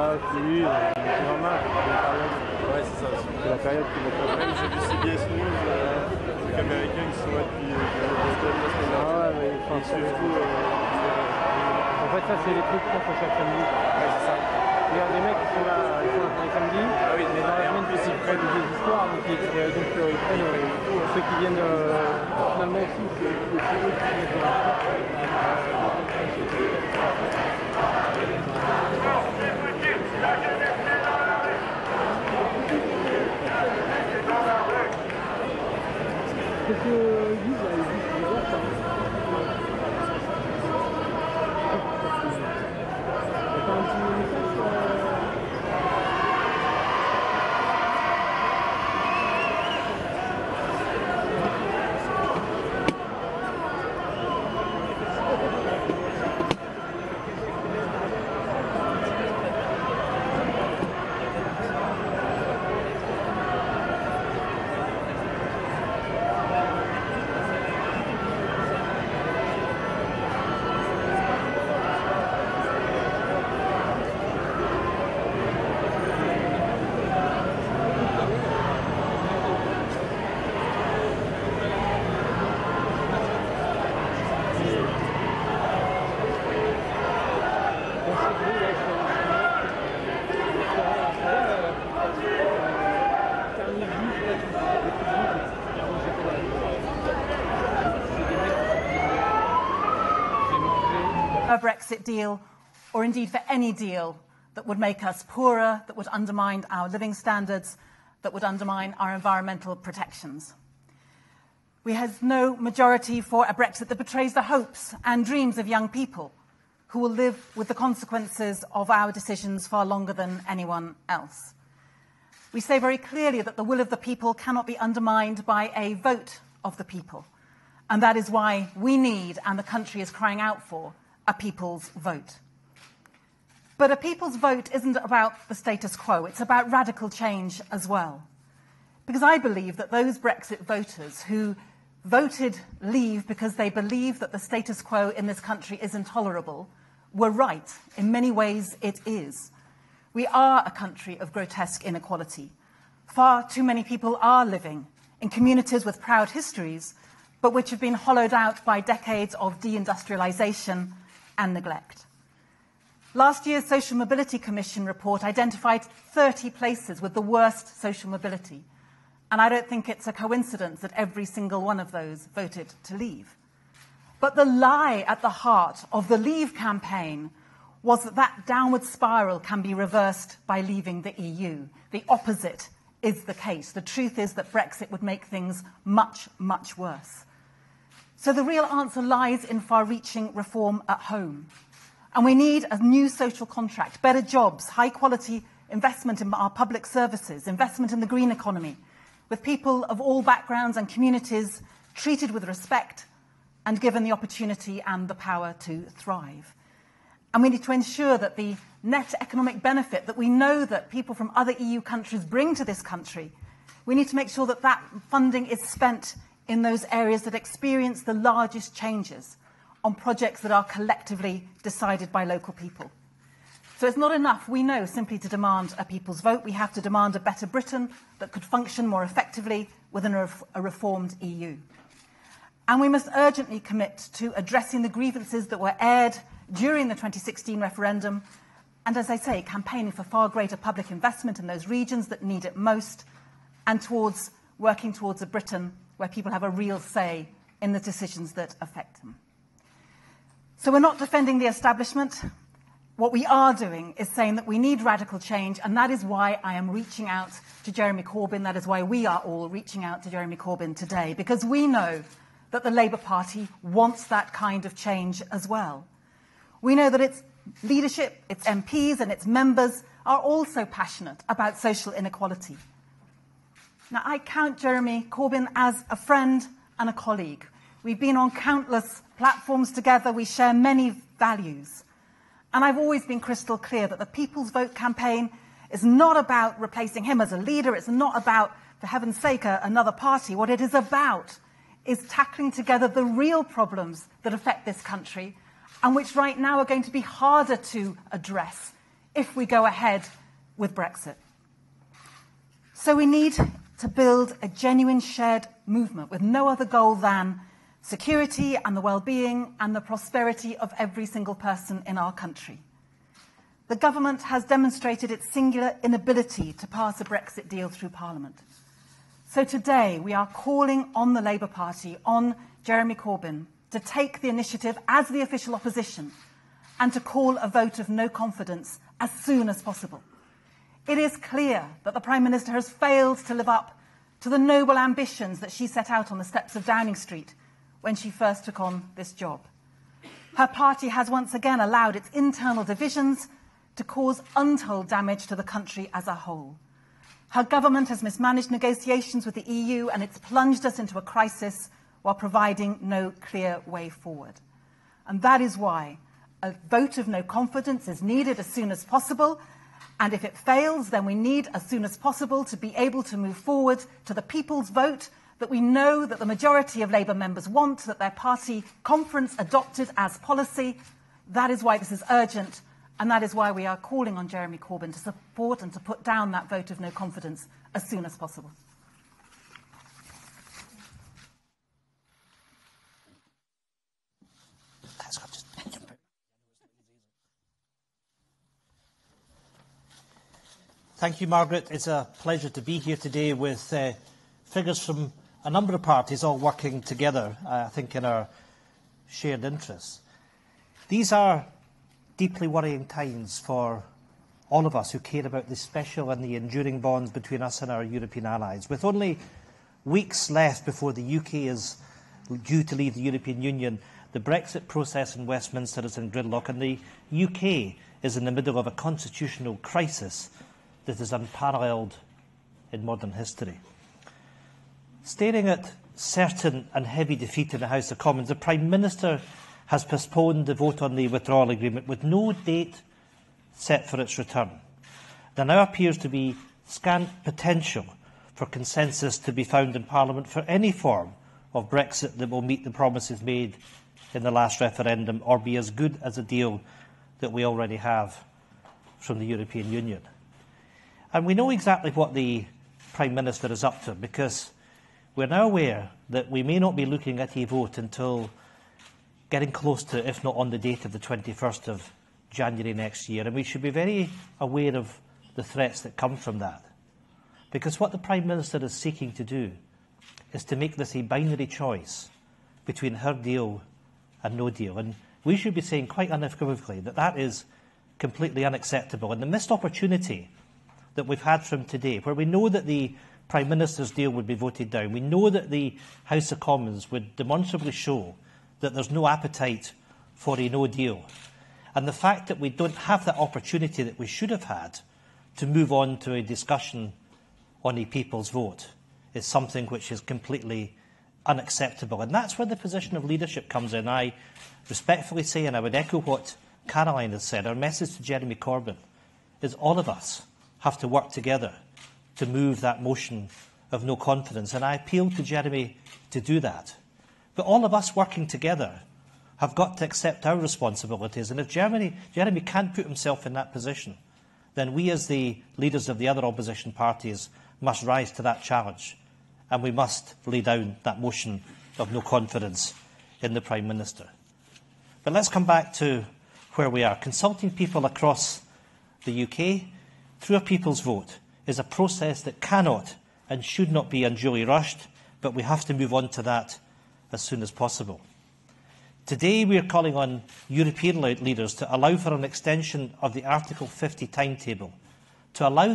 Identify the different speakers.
Speaker 1: Ah, oui, c'est normal.
Speaker 2: Ouais, c'est ça aussi.
Speaker 1: C'est la période qui va pas.
Speaker 2: Même j'ai vu CBS News, truc américain qui sont là depuis la semaine
Speaker 1: Ah
Speaker 2: dernière.
Speaker 1: ouais, mais enfin,
Speaker 2: Et surtout,
Speaker 1: en fait, ça, c'est les trucs qu'on fait chaque samedi.
Speaker 2: ouais, c'est ça.
Speaker 1: Il y a des mecs qui sont là, ils sont là tous les samedis.
Speaker 2: Ah oui,
Speaker 1: mais dans la
Speaker 2: et en
Speaker 1: semaine,
Speaker 2: plus,
Speaker 1: ils prennent des histoires, donc ils prennent ceux qui viennent finalement aussi, c'est eux qui viennent de Qu'est-ce que Guy, là, il dit qu'il est vert, ça. T'as un petit message
Speaker 3: a Brexit deal, or indeed for any deal that would make us poorer, that would undermine our living standards, that would undermine our environmental protections. We have no majority for a Brexit that betrays the hopes and dreams of young people who will live with the consequences of our decisions far longer than anyone else. We say very clearly that the will of the people cannot be undermined by a vote of the people. And that is why we need, and the country is crying out for, a people's vote. But a people's vote isn't about the status quo. It's about radical change as well. Because I believe that those Brexit voters who voted leave because they believe that the status quo in this country is intolerable were right. In many ways, it is. We are a country of grotesque inequality. Far too many people are living in communities with proud histories, but which have been hollowed out by decades of deindustrialization and neglect. Last year's Social Mobility Commission report identified 30 places with the worst social mobility. And I don't think it's a coincidence that every single one of those voted to leave. But the lie at the heart of the Leave campaign was that that downward spiral can be reversed by leaving the EU. The opposite is the case. The truth is that Brexit would make things much, much worse. So the real answer lies in far-reaching reform at home. And we need a new social contract, better jobs, high-quality investment in our public services, investment in the green economy, with people of all backgrounds and communities treated with respect and given the opportunity and the power to thrive. And we need to ensure that the net economic benefit that we know that people from other EU countries bring to this country, we need to make sure that that funding is spent in those areas that experience the largest changes on projects that are collectively decided by local people. So it's not enough, we know, simply to demand a people's vote. We have to demand a better Britain that could function more effectively within a reformed EU. And we must urgently commit to addressing the grievances that were aired during the 2016 referendum, and as I say, campaigning for far greater public investment in those regions that need it most, and towards working towards a Britain where people have a real say in the decisions that affect them. So we're not defending the establishment. What we are doing is saying that we need radical change, and that is why I am reaching out to Jeremy Corbyn. That is why we are all reaching out to Jeremy Corbyn today, because we know that the Labour Party wants that kind of change as well. We know that its leadership, its MPs and its members are also passionate about social inequality. Now, I count Jeremy Corbyn as a friend and a colleague. We've been on countless platforms together. We share many values. And I've always been crystal clear that the People's Vote campaign is not about replacing him as a leader. It's not about, for heaven's sake, another party. What it is about is tackling together the real problems that affect this country and which right now are going to be harder to address if we go ahead with Brexit. So we need to build a genuine shared movement with no other goal than security and the well-being and the prosperity of every single person in our country. The government has demonstrated its singular inability to pass a Brexit deal through Parliament. So today we are calling on the Labour Party, on Jeremy Corbyn, to take the initiative as the official opposition and to call a vote of no confidence as soon as possible. It is clear that the Prime Minister has failed to live up to the noble ambitions that she set out on the steps of Downing Street when she first took on this job. Her party has once again allowed its internal divisions to cause untold damage to the country as a whole. Her government has mismanaged negotiations with the EU and it's plunged us into a crisis while providing no clear way forward. And that is why a vote of no confidence is needed as soon as possible. And if it fails, then we need as soon as possible to be able to move forward to the people's vote that we know that the majority of Labour members want, that their party conference adopted as policy. That is why this is urgent, and that is why we are calling on Jeremy Corbyn to support and to put down that vote of no confidence as soon as possible.
Speaker 4: Thank you, Margaret. It's a pleasure to be here today with figures from a number of parties all working together, I think, in our shared interests. These are deeply worrying times for all of us who care about the special and the enduring bonds between us and our European allies. With only weeks left before the UK is due to leave the European Union, the Brexit process in Westminster is in gridlock, and the UK is in the middle of a constitutional crisis that is unparalleled in modern history. Staring at certain and heavy defeat in the House of Commons, the Prime Minister has postponed the vote on the withdrawal agreement with no date set for its return. There now appears to be scant potential for consensus to be found in Parliament for any form of Brexit that will meet the promises made in the last referendum or be as good as a deal that we already have from the European Union. And we know exactly what the Prime Minister is up to, because we're now aware that we may not be looking at a vote until getting close to, if not on the date of the 21st of January next year. And we should be very aware of the threats that come from that. Because what the Prime Minister is seeking to do is to make this a binary choice between her deal and no deal. And we should be saying quite unequivocally that that is completely unacceptable. And the missed opportunity that we've had from today, where we know that the Prime Minister's deal would be voted down, we know that the House of Commons would demonstrably show that there's no appetite for a no deal. And the fact that we don't have that opportunity that we should have had to move on to a discussion on a people's vote is something which is completely unacceptable. And that's where the position of leadership comes in. I respectfully say, and I would echo what Caroline has said, our message to Jeremy Corbyn is all of us have to work together to move that motion of no confidence. And I appeal to Jeremy to do that. But all of us working together have got to accept our responsibilities. And if Jeremy can't put himself in that position, then we as the leaders of the other opposition parties must rise to that challenge. And we must lay down that motion of no confidence in the Prime Minister. But let's come back to where we are. Consulting people across the UK through a people's vote is a process that cannot and should not be unduly rushed, but we have to move on to that as soon as possible. Today we are calling on European leaders to allow for an extension of the Article 50 timetable, to allow